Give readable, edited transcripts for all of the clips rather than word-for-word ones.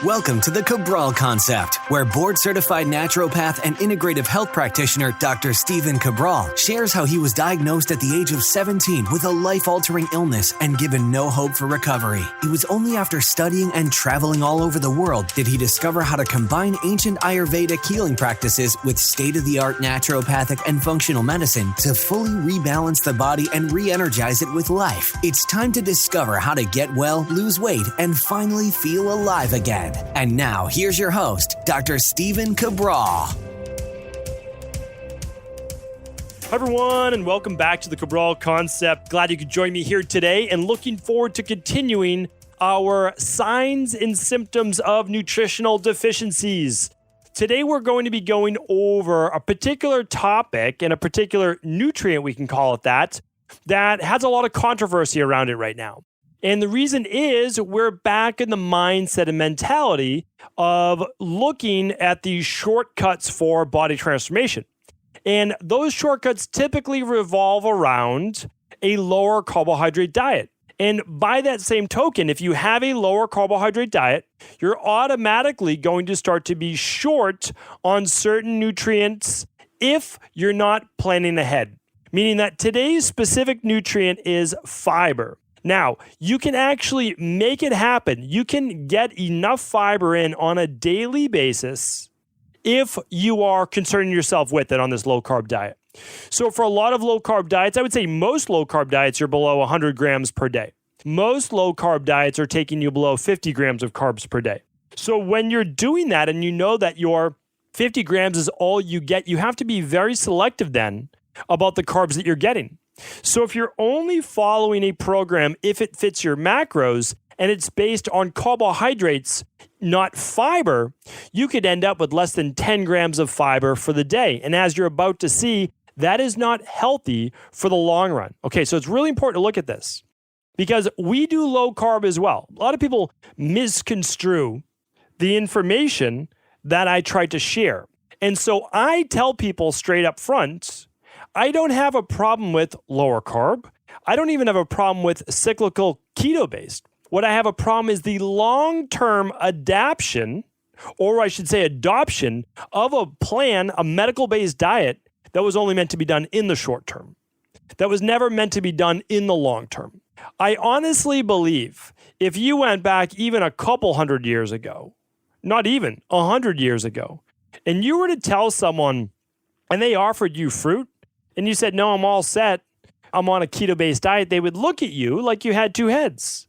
Welcome to the Cabral Concept, where board-certified naturopath and integrative health practitioner Dr. Stephen Cabral shares how he was diagnosed at the age of 17 with a life-altering illness and given no hope for recovery. It was only after studying and traveling all over the world did he discover how to combine ancient Ayurvedic healing practices with state-of-the-art naturopathic and functional medicine to fully rebalance the body and re-energize it with life. It's time to discover how to get well, lose weight, and finally feel alive again. And now, here's your host, Dr. Stephen Cabral. Hi, everyone, and welcome back to the Cabral Concept. Glad you could join me here today and looking forward to continuing our signs and symptoms of nutritional deficiencies. Today, we're going to be going over a particular topic and a particular nutrient, we can call it that has a lot of controversy around it right now. And the reason is we're back in the mindset and mentality of looking at these shortcuts for body transformation. And those shortcuts typically revolve around a lower carbohydrate diet. And by that same token, if you have a lower carbohydrate diet, you're automatically going to start to be short on certain nutrients if you're not planning ahead. Meaning that today's specific nutrient is fiber. Now, you can actually make it happen. You can get enough fiber in on a daily basis if you are concerning yourself with it on this low-carb diet. So for a lot of low-carb diets, I would say most low-carb diets are below 100 grams per day. Most low-carb diets are taking you below 50 grams of carbs per day. So when you're doing that and you know that your 50 grams is all you get, you have to be very selective then about the carbs that you're getting. So if you're only following a program, if it fits your macros and it's based on carbohydrates, not fiber, you could end up with less than 10 grams of fiber for the day. And as you're about to see, that is not healthy for the long run. Okay, so it's really important to look at this because we do low carb as well. A lot of people misconstrue the information that I try to share. And so I tell people straight up front, I don't have a problem with lower carb. I don't even have a problem with cyclical keto-based. What I have a problem is the long-term adaption, or I should say adoption, of a plan, a medical-based diet that was only meant to be done in the short term. That was never meant to be done in the long term. I honestly believe if you went back even a couple hundred years ago, not even 100 years ago, and you were to tell someone, and they offered you fruit, and you said, no, I'm all set, I'm on a keto-based diet, they would look at you like you had two heads.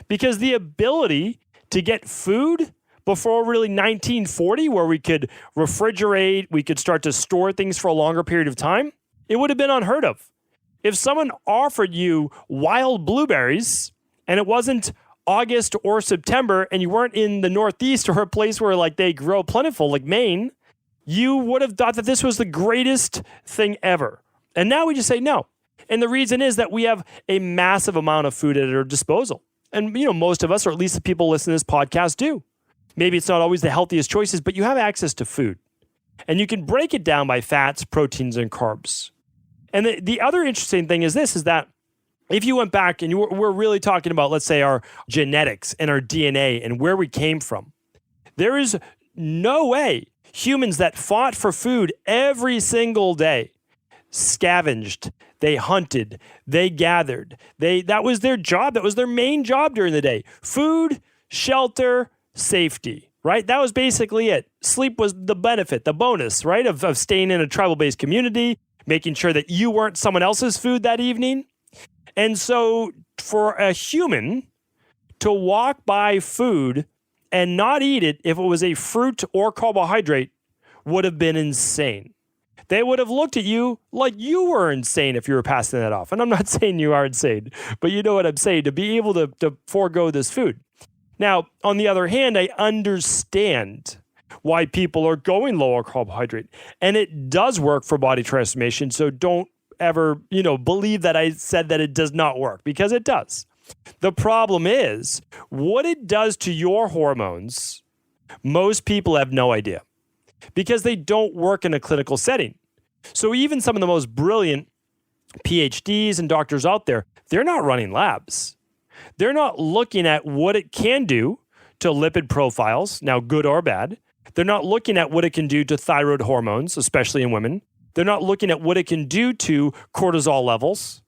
Because the ability to get food before really 1940, where we could refrigerate, we could start to store things for a longer period of time, it would have been unheard of. If someone offered you wild blueberries, and it wasn't August or September, and you weren't in the Northeast or a place where like they grow plentiful, like Maine, you would have thought that this was the greatest thing ever. And now we just say no. And the reason is that we have a massive amount of food at our disposal. And, most of us, or at least the people listening to this podcast do. Maybe it's not always the healthiest choices, but you have access to food. And you can break it down by fats, proteins, and carbs. And the other interesting thing is this, is that if you went back and we're really talking about, let's say, our genetics and our DNA and where we came from, there is no way humans that fought for food every single day, scavenged, they hunted, they gathered, that was their job. That was their main job during the day. Food, shelter, safety, right? That was basically it. Sleep was the benefit, the bonus, right? Of staying in a tribal-based community, making sure that you weren't someone else's food that evening. And so for a human to walk by food and not eat it if it was a fruit or carbohydrate would have been insane. They would have looked at you like you were insane if you were passing that off. And I'm not saying you are insane, but you know what I'm saying, to be able to forego this food. Now, on the other hand, I understand why people are going lower carbohydrate. And it does work for body transformation. So don't ever, believe that I said that it does not work, because it does. The problem is what it does to your hormones. Most people have no idea because they don't work in a clinical setting. So even some of the most brilliant PhDs and doctors out there, they're not running labs. They're not looking at what it can do to lipid profiles, now good or bad. They're not looking at what it can do to thyroid hormones, especially in women. They're not looking at what it can do to cortisol levels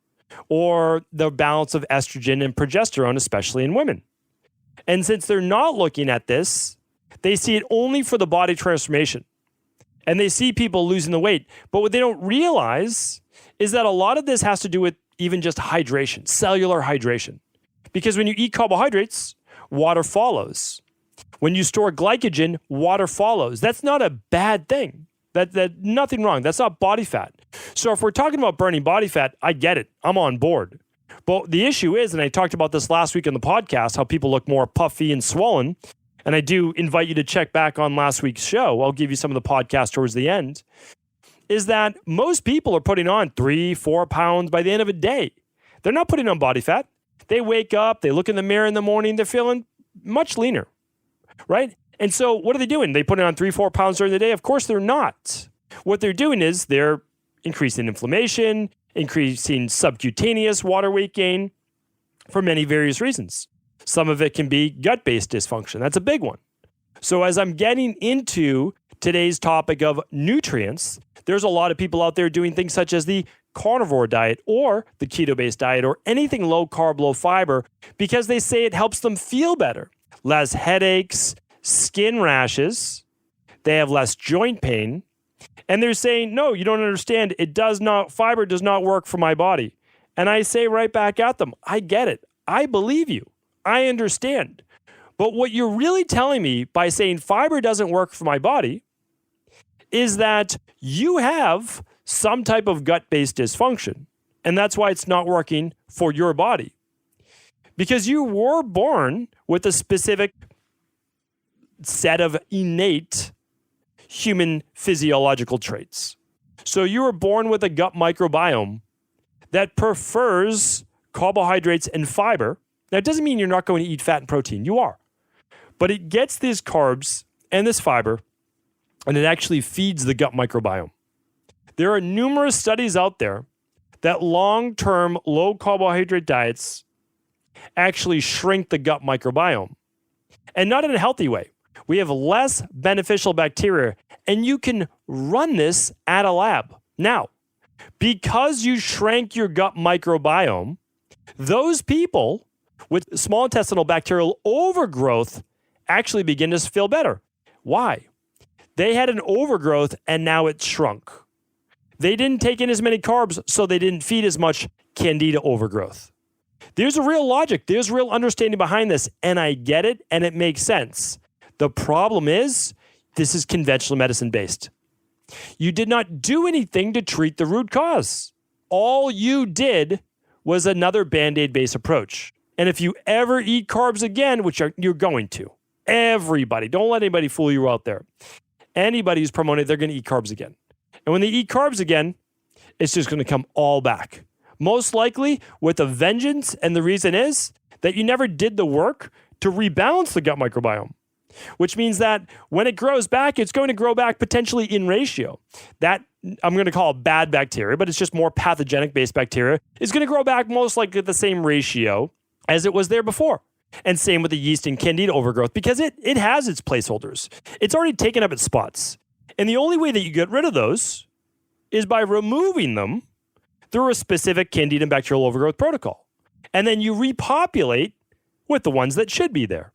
or the balance of estrogen and progesterone, especially in women. And since they're not looking at this, they see it only for the body transformation. And they see people losing the weight. But what they don't realize is that a lot of this has to do with even just hydration, cellular hydration. Because when you eat carbohydrates, water follows. When you store glycogen, water follows. That's not a bad thing. That nothing wrong. That's not body fat. So if we're talking about burning body fat, I get it. I'm on board. But the issue is, and I talked about this last week on the podcast, how people look more puffy and swollen. And I do invite you to check back on last week's show. I'll give you some of the podcast towards the end. Is that most people are putting on 3-4 pounds by the end of a day. They're not putting on body fat. They wake up, they look in the mirror in the morning, they're feeling much leaner, right? And so what are they doing? They put on 3-4 pounds during the day? Of course they're not. What they're doing is they're increasing inflammation, increasing subcutaneous water weight gain for many various reasons. Some of it can be gut-based dysfunction. That's a big one. So as I'm getting into today's topic of nutrients, there's a lot of people out there doing things such as the carnivore diet or the keto-based diet or anything low carb, low fiber because they say it helps them feel better. Less headaches, skin rashes, they have less joint pain. And they're saying, no, you don't understand. Fiber does not work for my body. And I say right back at them, I get it. I believe you. I understand. But what you're really telling me by saying fiber doesn't work for my body is that you have some type of gut-based dysfunction. And that's why it's not working for your body. Because you were born with a specific set of innate human physiological traits. So you were born with a gut microbiome that prefers carbohydrates and fiber. Now, it doesn't mean you're not going to eat fat and protein. You are. But it gets these carbs and this fiber, and it actually feeds the gut microbiome. There are numerous studies out there that long-term low carbohydrate diets actually shrink the gut microbiome. And not in a healthy way. We have less beneficial bacteria, and you can run this at a lab. Now, because you shrank your gut microbiome, those people with small intestinal bacterial overgrowth actually begin to feel better. Why? They had an overgrowth, and now it's shrunk. They didn't take in as many carbs, so they didn't feed as much candida overgrowth. There's a real logic. There's real understanding behind this, and I get it, and it makes sense. The problem is, this is conventional medicine based. You did not do anything to treat the root cause. All you did was another Band-Aid based approach. And if you ever eat carbs again, which you're going to, everybody, don't let anybody fool you out there. Anybody who's promoting, they're going to eat carbs again. And when they eat carbs again, it's just going to come all back. Most likely with a vengeance. And the reason is that you never did the work to rebalance the gut microbiome, which means that when it grows back, it's going to grow back potentially in ratio. That I'm going to call bad bacteria, but it's just more pathogenic based bacteria, is going to grow back most likely at the same ratio as it was there before. And same with the yeast and candida overgrowth, because it has its placeholders. It's already taken up its spots. And the only way that you get rid of those is by removing them through a specific candida and bacterial overgrowth protocol. And then you repopulate with the ones that should be there.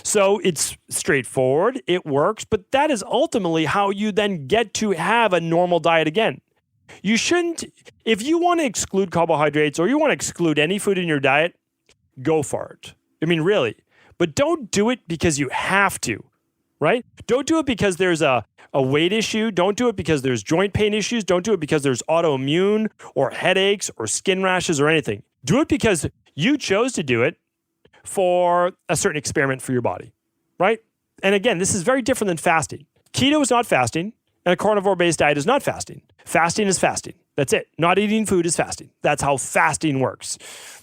So it's straightforward, it works, but that is ultimately how you then get to have a normal diet again. You shouldn't, if you want to exclude carbohydrates or you want to exclude any food in your diet, go for it. I mean, really. But don't do it because you have to, right? Don't do it because there's a weight issue. Don't do it because there's joint pain issues. Don't do it because there's autoimmune or headaches or skin rashes or anything. Do it because you chose to do it for a certain experiment for your body, right? And again, this is very different than fasting. Keto is not fasting, and a carnivore-based diet is not fasting. Fasting is fasting. That's it. Not eating food is fasting. That's how fasting works.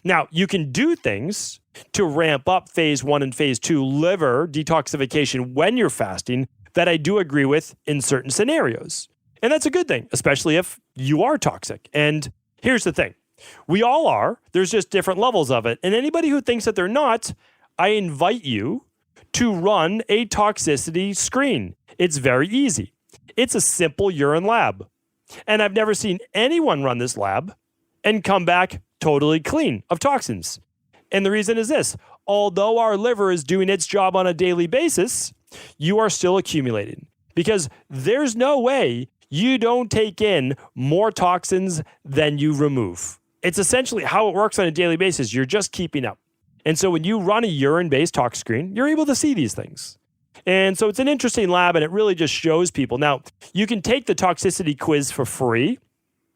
Now, you can do things to ramp up phase 1 and phase 2 liver detoxification when you're fasting that I do agree with in certain scenarios. And that's a good thing, especially if you are toxic. And here's the thing. We all are. There's just different levels of it. And anybody who thinks that they're not, I invite you to run a toxicity screen. It's very easy. It's a simple urine lab. And I've never seen anyone run this lab and come back totally clean of toxins. And the reason is this: although our liver is doing its job on a daily basis, you are still accumulating, because there's no way you don't take in more toxins than you remove. It's essentially how it works on a daily basis. You're just keeping up. And so when you run a urine-based tox screen, you're able to see these things. And so it's an interesting lab, and it really just shows people. Now, you can take the toxicity quiz for free.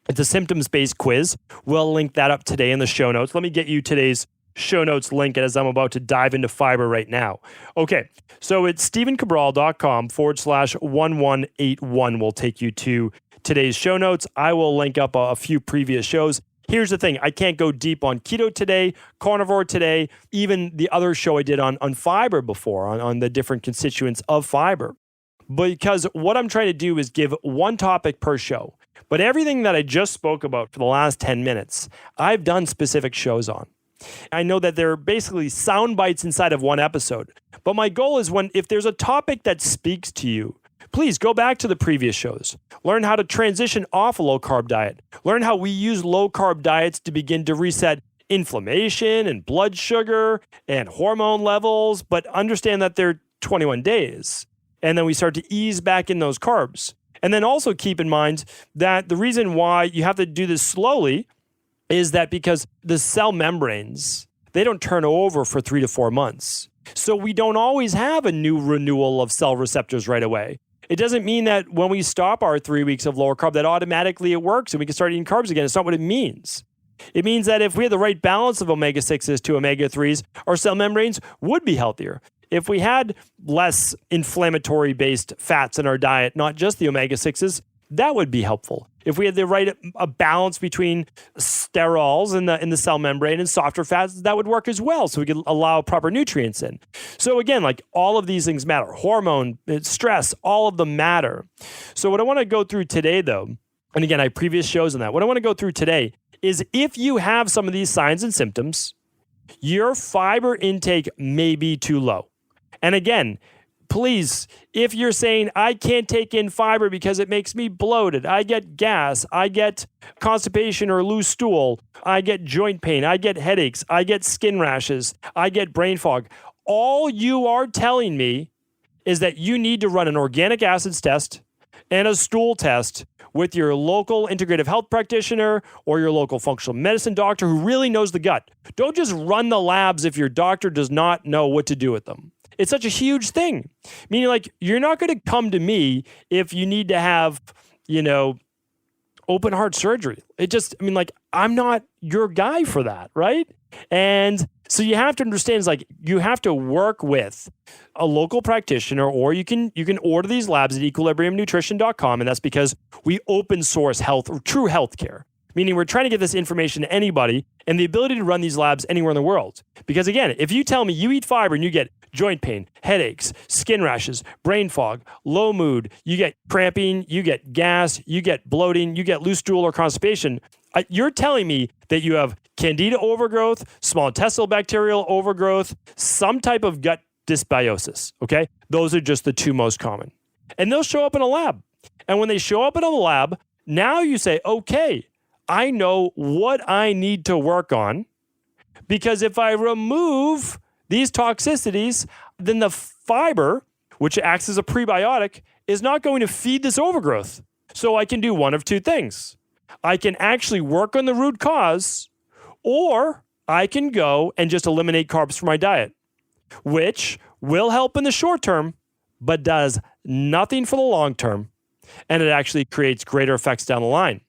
It's a symptoms-based quiz. We'll link that up today in the show notes. Let me get you today's show notes link as I'm about to dive into fiber right now. Okay, so it's stevencabral.com/1181 will take you to today's show notes. I will link up a few previous shows. Here's the thing: I can't go deep on keto today, carnivore today, even the other show I did on fiber before, on the different constituents of fiber. Because what I'm trying to do is give one topic per show. But everything that I just spoke about for the last 10 minutes, I've done specific shows on. I know that they're basically sound bites inside of one episode. But my goal is if there's a topic that speaks to you, please go back to the previous shows. Learn how to transition off a low-carb diet. Learn how we use low-carb diets to begin to reset inflammation and blood sugar and hormone levels, but understand that they're 21 days. And then we start to ease back in those carbs. And then also keep in mind that the reason why you have to do this slowly is that because the cell membranes, they don't turn over for 3 to 4 months. So we don't always have a new renewal of cell receptors right away. It doesn't mean that when we stop our 3 weeks of lower carb, that automatically it works and we can start eating carbs again. It's not what it means. It means that if we had the right balance of omega-6s to omega-3s, our cell membranes would be healthier. If we had less inflammatory-based fats in our diet, not just the omega-6s, that would be helpful. If we had the right balance between sterols in the cell membrane and softer fats, that would work as well. So we could allow proper nutrients in. So again, like all of these things matter. Hormone, stress, all of them matter. So what I want to go through today though, and again, I have previous shows on that. What I want to go through today is if you have some of these signs and symptoms, your fiber intake may be too low. And again, please, if you're saying, I can't take in fiber because it makes me bloated, I get gas, I get constipation or loose stool, I get joint pain, I get headaches, I get skin rashes, I get brain fog, all you are telling me is that you need to run an organic acids test and a stool test with your local integrative health practitioner or your local functional medicine doctor who really knows the gut. Don't just run the labs if your doctor does not know what to do with them. It's such a huge thing. Meaning, like, you're not going to come to me if you need to have, open heart surgery. I'm not your guy for that, right? And so you have to understand, it's like you have to work with a local practitioner, or you can order these labs at equilibriumnutrition.com, and that's because we open source true healthcare. Meaning we're trying to get this information to anybody and the ability to run these labs anywhere in the world. Because again, if you tell me you eat fiber and you get joint pain, headaches, skin rashes, brain fog, low mood, you get cramping, you get gas, you get bloating, you get loose stool or constipation, you're telling me that you have candida overgrowth, small intestinal bacterial overgrowth, some type of gut dysbiosis, okay? Those are just the two most common. And they'll show up in a lab. And when they show up in a lab, now you say, okay, I know what I need to work on, because if I remove these toxicities, then the fiber, which acts as a prebiotic, is not going to feed this overgrowth. So I can do one of two things. I can actually work on the root cause, or I can go and just eliminate carbs from my diet, which will help in the short term, but does nothing for the long term. And it actually creates greater effects down the line.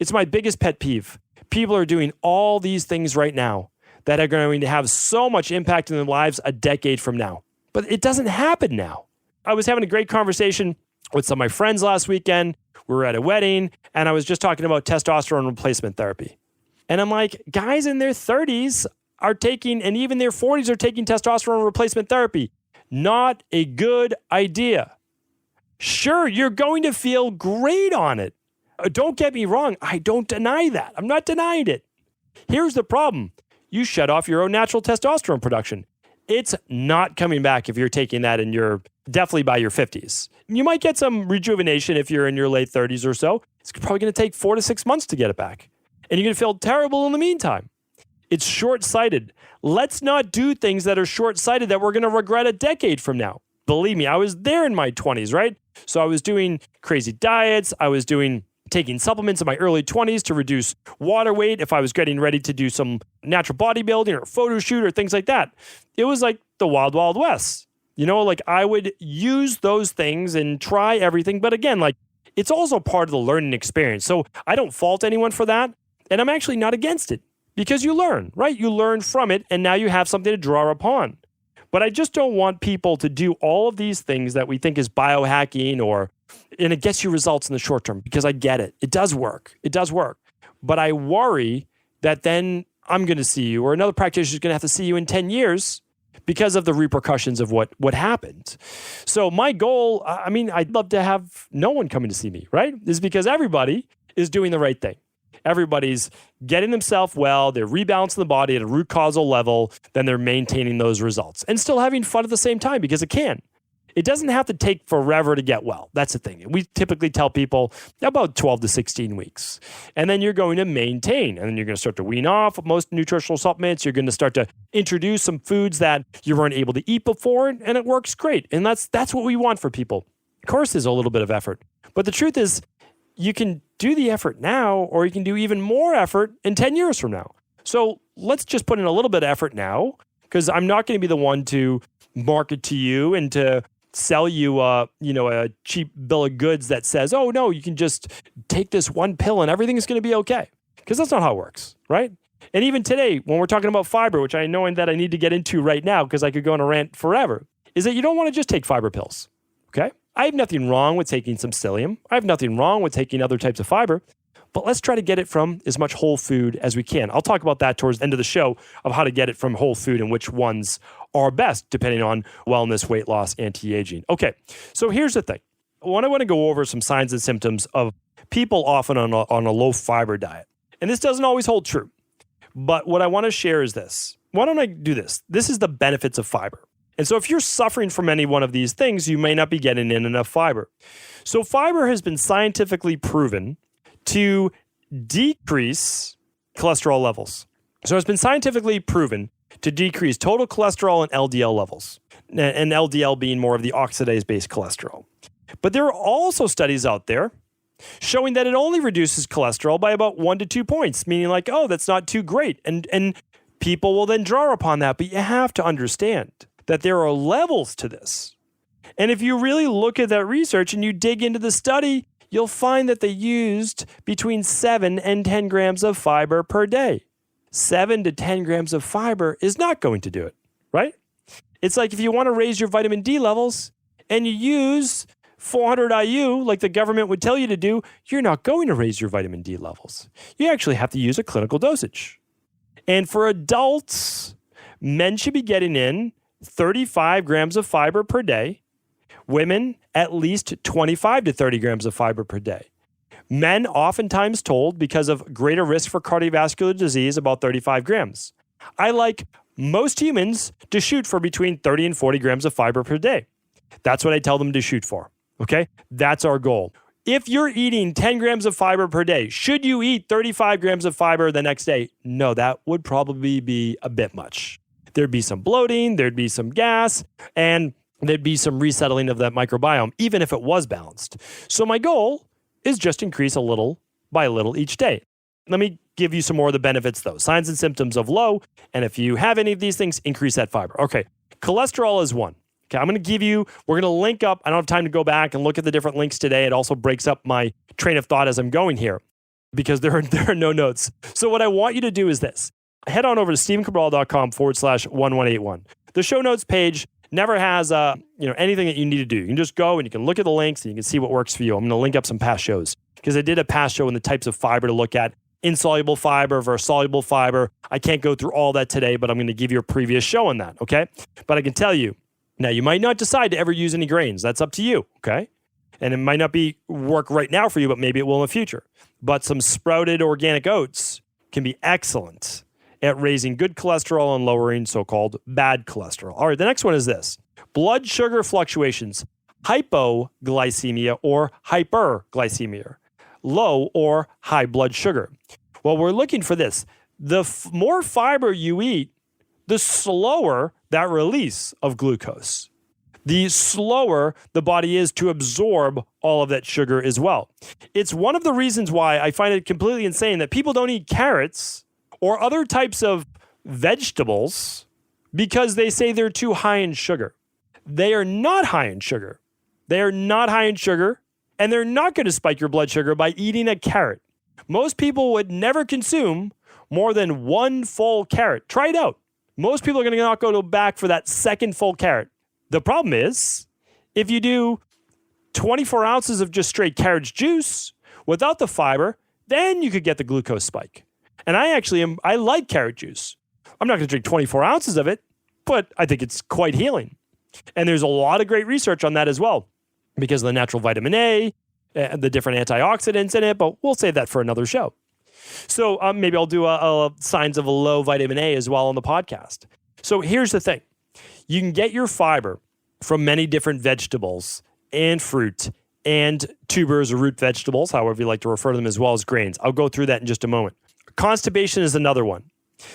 It's my biggest pet peeve. People are doing all these things right now that are going to have so much impact in their lives a decade from now. But it doesn't happen now. I was having a great conversation with some of my friends last weekend. We were at a wedding, and I was just talking about testosterone replacement therapy. And I'm like, guys in their 30s are taking, and even their 40s are taking testosterone replacement therapy. Not a good idea. Sure, you're going to feel great on it. Don't get me wrong. I don't deny that. I'm not denying it. Here's the problem. You shut off your own natural testosterone production. it's not coming back if you're taking that and you're definitely by your 50s. You might get some rejuvenation if you're in your late 30s or so. It's probably going to take 4 to 6 months to get it back. And you're going to feel terrible in the meantime. It's short-sighted. Let's not do things that are short-sighted that we're going to regret a decade from now. Believe me, I was there in my 20s, right? So I was doing crazy diets. I was taking supplements in my early 20s to reduce water weight if I was getting ready to do some natural bodybuilding or a photo shoot or things like that. It was like the wild, wild west. Like I would use those things and try everything. But again, like it's also part of the learning experience. So I don't fault anyone for that. And I'm actually not against it because you learn, right? You learn from it and now you have something to draw upon. But I just don't want people to do all of these things that we think is biohacking and it gets you results in the short term because I get it. It does work. It does work. But I worry that then I'm going to see you or another practitioner is going to have to see you in 10 years because of the repercussions of what happened. So my goal, I'd love to have no one coming to see me, right? Is because everybody is doing the right thing. Everybody's getting themselves well, they're rebalancing the body at a root causal level, then they're maintaining those results and still having fun at the same time because it can. It doesn't have to take forever to get well. That's the thing. We typically tell people about 12 to 16 weeks. And then you're going to maintain. And then you're going to start to wean off most nutritional supplements. You're going to start to introduce some foods that you weren't able to eat before. And it works great. And that's what we want for people. Of course, there's a little bit of effort. But the truth is, you can do the effort now, or you can do even more effort in 10 years from now. So let's just put in a little bit of effort now, because I'm not going to be the one to market to you and to sell you a cheap bill of goods that says, oh no, you can just take this one pill and everything is going to be okay. Because that's not how it works, right? And even today, when we're talking about fiber, which I know that I need to get into right now because I could go on a rant forever, is that you don't want to just take fiber pills, okay? I have nothing wrong with taking some psyllium. I have nothing wrong with taking other types of fiber, but let's try to get it from as much whole food as we can. I'll talk about that towards the end of the show of how to get it from whole food and which ones are best depending on wellness, weight loss, anti-aging. Okay, so here's the thing. I want to go over some signs and symptoms of people often on a low fiber diet. And this doesn't always hold true, but what I want to share is this. Why don't I do this? This is the benefits of fiber. And so if you're suffering from any one of these things, you may not be getting in enough fiber. So fiber has been scientifically proven to decrease cholesterol levels. So it's been scientifically proven to decrease total cholesterol and LDL levels, and LDL being more of the oxidase-based cholesterol. But there are also studies out there showing that it only reduces cholesterol by about 1 to 2 points, meaning like, oh, that's not too great. And people will then draw upon that. But you have to understand that there are levels to this. And if you really look at that research and you dig into the study, you'll find that they used between 7 and 10 grams of fiber per day. 7 to 10 grams of fiber is not going to do it, right? It's like if you want to raise your vitamin D levels and you use 400 IU like the government would tell you to do, you're not going to raise your vitamin D levels. You actually have to use a clinical dosage. And for adults, men should be getting in 35 grams of fiber per day. Women, at least 25 to 30 grams of fiber per day. Men oftentimes told because of greater risk for cardiovascular disease, about 35 grams. I like most humans to shoot for between 30 and 40 grams of fiber per day. That's what I tell them to shoot for, okay? That's our goal. If you're eating 10 grams of fiber per day, should you eat 35 grams of fiber the next day? No, that would probably be a bit much. There'd be some bloating, there'd be some gas, and there'd be some resettling of that microbiome, even if it was balanced. So my goal is just increase a little by little each day. Let me give you some more of the benefits though. Signs and symptoms of low, and if you have any of these things, increase that fiber. Okay, cholesterol is one. Okay, we're going to link up. I don't have time to go back and look at the different links today. It also breaks up my train of thought as I'm going here because there are no notes. So what I want you to do is this. Head on over to stevencabral.com/1181. The show notes page never has anything that you need to do. You can just go and you can look at the links and you can see what works for you. I'm going to link up some past shows because I did a past show on the types of fiber to look at. Insoluble fiber versus soluble fiber. I can't go through all that today, but I'm going to give you a previous show on that, okay? But I can tell you, now you might not decide to ever use any grains. That's up to you, okay? And it might not be work right now for you, but maybe it will in the future. But some sprouted organic oats can be excellent. at raising good cholesterol and lowering so-called bad cholesterol. All right, the next one is this. Blood sugar fluctuations, hypoglycemia or hyperglycemia, low or high blood sugar. Well, we're looking for this. The more fiber you eat, the slower that release of glucose. The slower the body is to absorb all of that sugar as well. It's one of the reasons why I find it completely insane that people don't eat carrots or other types of vegetables because they say they're too high in sugar. They are not high in sugar. They are not high in sugar, and they're not going to spike your blood sugar by eating a carrot. Most people would never consume more than one full carrot. Try it out. Most people are going to not go back for that second full carrot. The problem is, if you do 24 ounces of just straight carrot juice without the fiber, then you could get the glucose spike. And I like carrot juice. I'm not going to drink 24 ounces of it, but I think it's quite healing. And there's a lot of great research on that as well because of the natural vitamin A and the different antioxidants in it, but we'll save that for another show. So maybe I'll do a signs of a low vitamin A as well on the podcast. So here's the thing. You can get your fiber from many different vegetables and fruit and tubers or root vegetables, however you like to refer to them, as well as grains. I'll go through that in just a moment. Constipation is another one.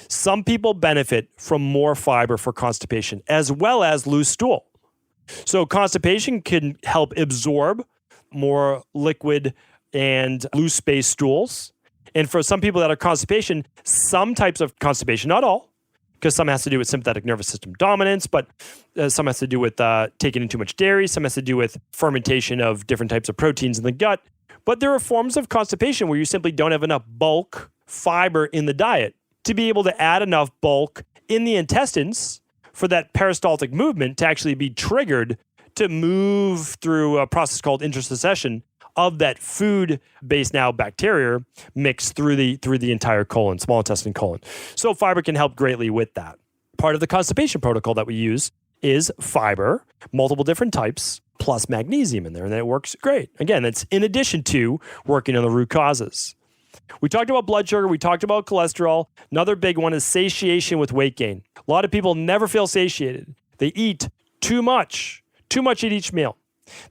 Some people benefit from more fiber for constipation as well as loose stool. So constipation can help absorb more liquid and loose space stools. And for some people that are constipation, some types of constipation, not all, because some has to do with sympathetic nervous system dominance, but some has to do with taking in too much dairy. Some has to do with fermentation of different types of proteins in the gut. But there are forms of constipation where you simply don't have enough bulk fiber in the diet to be able to add enough bulk in the intestines for that peristaltic movement to actually be triggered to move through a process called intrasecession of that food-based now bacteria mixed through the entire colon, small intestine colon. So fiber can help greatly with that. Part of the constipation protocol that we use is fiber, multiple different types, plus magnesium in there, and that works great. Again, that's in addition to working on the root causes. We talked about blood sugar. We talked about cholesterol. Another big one is satiation with weight gain. A lot of people never feel satiated. They eat too much at each meal.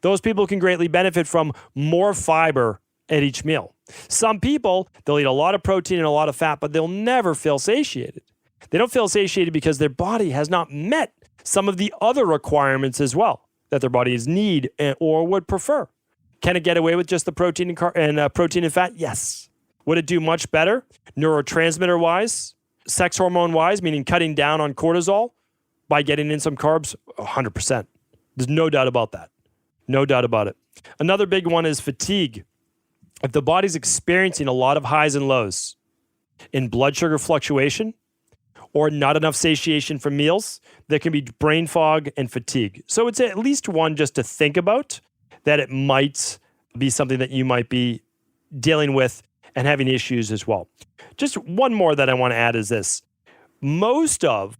Those people can greatly benefit from more fiber at each meal. Some people, they'll eat a lot of protein and a lot of fat, but they'll never feel satiated. They don't feel satiated because their body has not met some of the other requirements as well that their bodies need or would prefer. Can it get away with just the protein and fat? Yes. Would it do much better neurotransmitter-wise, sex hormone-wise, meaning cutting down on cortisol by getting in some carbs? 100%. There's no doubt about that. No doubt about it. Another big one is fatigue. If the body's experiencing a lot of highs and lows in blood sugar fluctuation or not enough satiation from meals, there can be brain fog and fatigue. So it's at least one just to think about that it might be something that you might be dealing with and having issues as well. Just one more that I want to add is this. Most of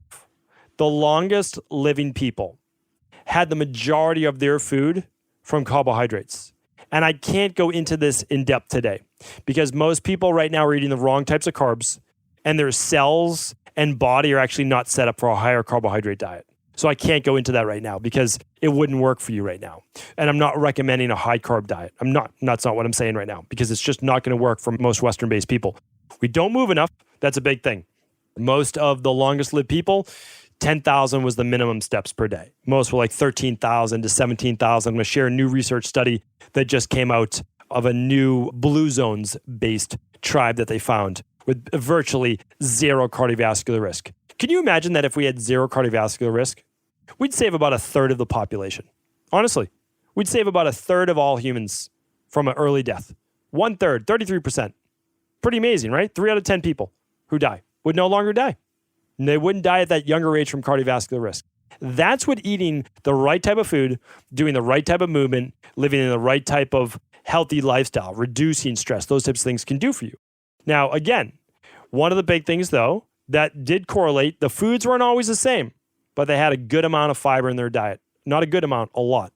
the longest living people had the majority of their food from carbohydrates. And I can't go into this in depth today because most people right now are eating the wrong types of carbs and their cells and body are actually not set up for a higher carbohydrate diet. So I can't go into that right now because it wouldn't work for you right now. And I'm not recommending a high carb diet. That's not what I'm saying right now because it's just not going to work for most Western-based people. We don't move enough. That's a big thing. Most of the longest lived people, 10,000 was the minimum steps per day. Most were like 13,000 to 17,000. I'm going to share a new research study that just came out of a new blue zones based tribe that they found with virtually zero cardiovascular risk. Can you imagine that if we had zero cardiovascular risk, we'd save about a third of the population? Honestly, we'd save about a third of all humans from an early death. 1/3, 33%. Pretty amazing, right? 3 out of 10 people who die would no longer die. And they wouldn't die at that younger age from cardiovascular risk. That's what eating the right type of food, doing the right type of movement, living in the right type of healthy lifestyle, reducing stress, those types of things can do for you. Now, again, one of the big things, though, that did correlate, the foods weren't always the same, but they had a good amount of fiber in their diet. Not a good amount, a lot.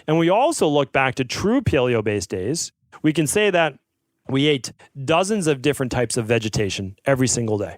And we also look back to true paleo-based days. We can say that we ate dozens of different types of vegetation every single day.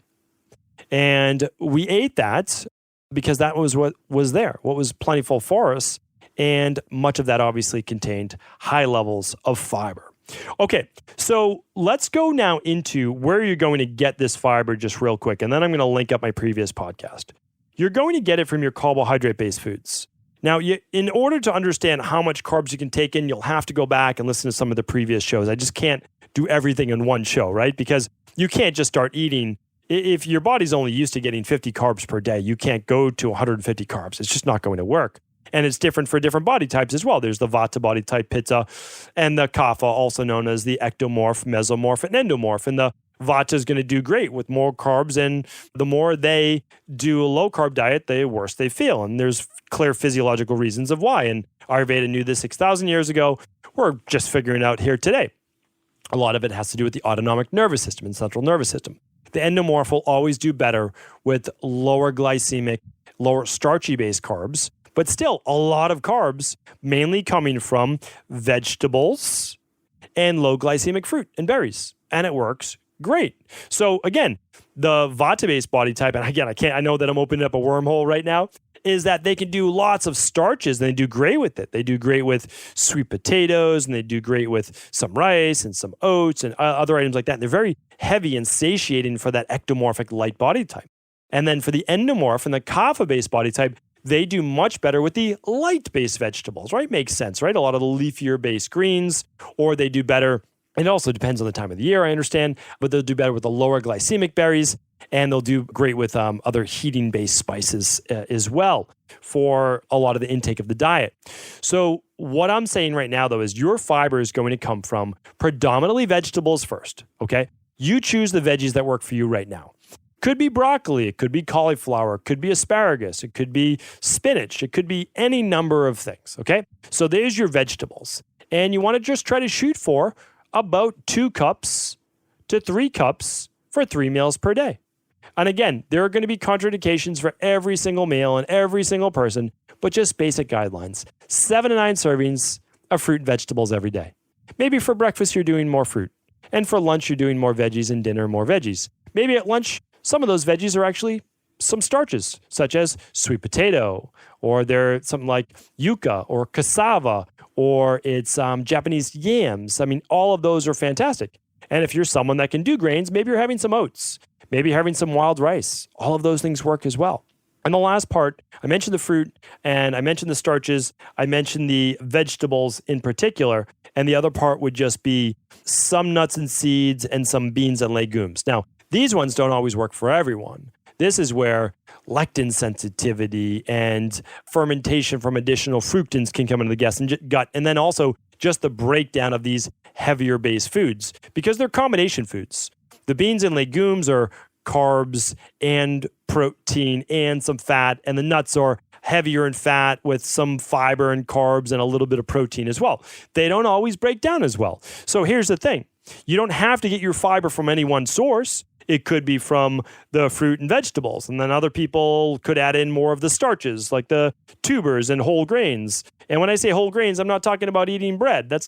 And we ate that because that was what was there, what was plentiful for us. And much of that obviously contained high levels of fiber. Okay, so let's go now into where you're going to get this fiber just real quick. And then I'm going to link up my previous podcast. You're going to get it from your carbohydrate-based foods. Now, in order to understand how much carbs you can take in, you'll have to go back and listen to some of the previous shows. I just can't do everything in one show, right? Because you can't just start eating. If your body's only used to getting 50 carbs per day, you can't go to 150 carbs. It's just not going to work. And it's different for different body types as well. There's the Vata body type Pitta and the Kapha, also known as the ectomorph, mesomorph, and endomorph. And the Vata is going to do great with more carbs, and the more they do a low-carb diet, the worse they feel. And there's clear physiological reasons of why. And Ayurveda knew this 6,000 years ago. We're just figuring it out here today. A lot of it has to do with the autonomic nervous system and central nervous system. The endomorph will always do better with lower glycemic, lower starchy-based carbs, but still a lot of carbs, mainly coming from vegetables and low glycemic fruit and berries. And it works great. So again, the Vata-based body type, and again, I know that I'm opening up a wormhole right now, is that they can do lots of starches and they do great with it. They do great with sweet potatoes and they do great with some rice and some oats and other items like that. And they're very heavy and satiating for that ectomorphic light body type. And then for the endomorph and the kapha-based body type, they do much better with the light-based vegetables, right? Makes sense, right? A lot of the leafier-based greens, or they do better. It also depends on the time of the year, I understand, but they'll do better with the lower glycemic berries, and they'll do great with other heating-based spices as well for a lot of the intake of the diet. So what I'm saying right now, though, is your fiber is going to come from predominantly vegetables first, okay? You choose the veggies that work for you right now. Could be broccoli, it could be cauliflower, it could be asparagus, it could be spinach, it could be any number of things, okay? So there's your vegetables. And you want to just try to shoot for about 2 cups to 3 cups for 3 meals per day. And again, there are going to be contraindications for every single meal and every single person, but just basic guidelines. 7 to 9 servings of fruit and vegetables every day. Maybe for breakfast, you're doing more fruit. And for lunch, you're doing more veggies, and dinner, more veggies. Maybe at lunch, some of those veggies are actually some starches, such as sweet potato, or they're something like yucca or cassava, or it's Japanese yams. I mean, all of those are fantastic. And if you're someone that can do grains, maybe you're having some oats, maybe you're having some wild rice. All of those things work as well. And the last part, I mentioned the fruit, and I mentioned the starches, I mentioned the vegetables in particular, and the other part would just be some nuts and seeds and some beans and legumes. Now, these ones don't always work for everyone. This is where lectin sensitivity and fermentation from additional fructans can come into the gut. And then also just the breakdown of these heavier based foods, because they're combination foods. The beans and legumes are carbs and protein and some fat, and the nuts are heavier in fat with some fiber and carbs and a little bit of protein as well. They don't always break down as well. So here's the thing. You don't have to get your fiber from any one source. It could be from the fruit and vegetables. And then other people could add in more of the starches, like the tubers and whole grains. And when I say whole grains, I'm not talking about eating bread. That's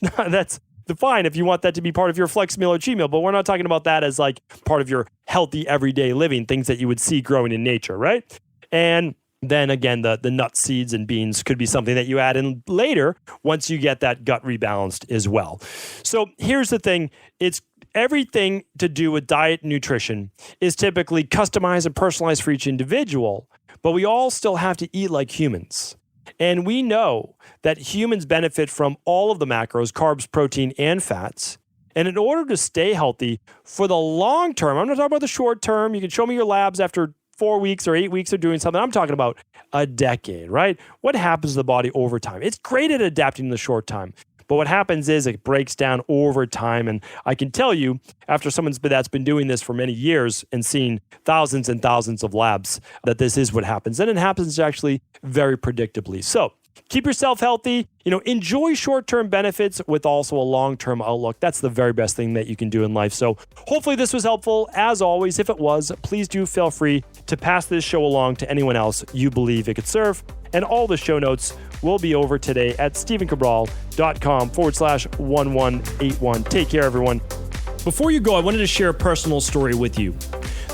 fine if you want that to be part of your flex meal or cheat meal, but we're not talking about that as like part of your healthy everyday living, things that you would see growing in nature, right? And then again, the nuts, seeds, and beans could be something that you add in later once you get that gut rebalanced as well. So here's the thing. It's everything to do with diet and nutrition is typically customized and personalized for each individual, but we all still have to eat like humans. And we know that humans benefit from all of the macros, carbs, protein, and fats. And in order to stay healthy for the long term, I'm not talking about the short term. You can show me your labs after 4 weeks or 8 weeks of doing something. I'm talking about a decade, right? What happens to the body over time? It's great at adapting in the short time. But what happens is it breaks down over time. And I can tell you, after someone that's been doing this for many years and seen thousands and thousands of labs, that this is what happens. And it happens actually very predictably. So keep yourself healthy, enjoy short-term benefits with also a long-term outlook. That's the very best thing that you can do in life. So hopefully this was helpful. As always, if it was, please do feel free to pass this show along to anyone else you believe it could serve. And all the show notes will be over today at stephencabral.com/1181. Take care, everyone. Before you go, I wanted to share a personal story with you.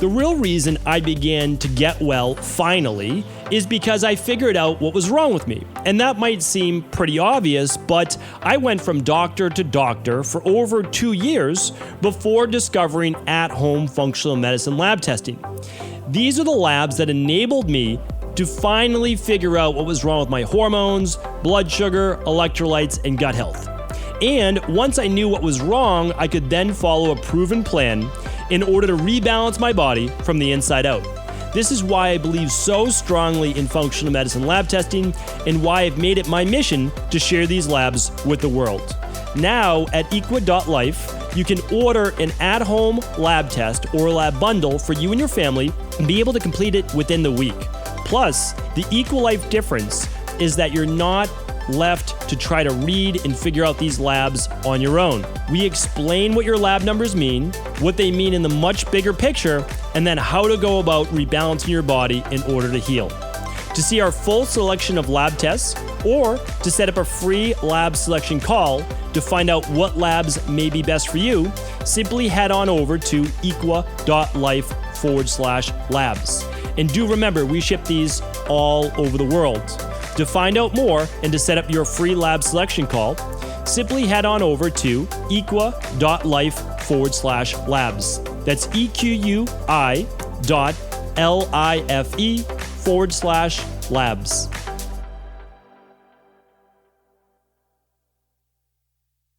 The real reason I began to get well finally is because I figured out what was wrong with me. And that might seem pretty obvious, but I went from doctor to doctor for over 2 years before discovering at-home functional medicine lab testing. These are the labs that enabled me to finally figure out what was wrong with my hormones, blood sugar, electrolytes, and gut health. And once I knew what was wrong, I could then follow a proven plan in order to rebalance my body from the inside out. This is why I believe so strongly in functional medicine lab testing and why I've made it my mission to share these labs with the world. Now at equa.life, you can order an at-home lab test or lab bundle for you and your family and be able to complete it within the week. Plus, the EquaLife difference is that you're not left to try to read and figure out these labs on your own. We explain what your lab numbers mean, what they mean in the much bigger picture, and then how to go about rebalancing your body in order to heal. To see our full selection of lab tests or to set up a free lab selection call to find out what labs may be best for you, simply head on over to equa.life/labs. And do remember, we ship these all over the world. To find out more and to set up your free lab selection call, simply head on over to equa.life/labs. That's EQUI.LIFE/labs.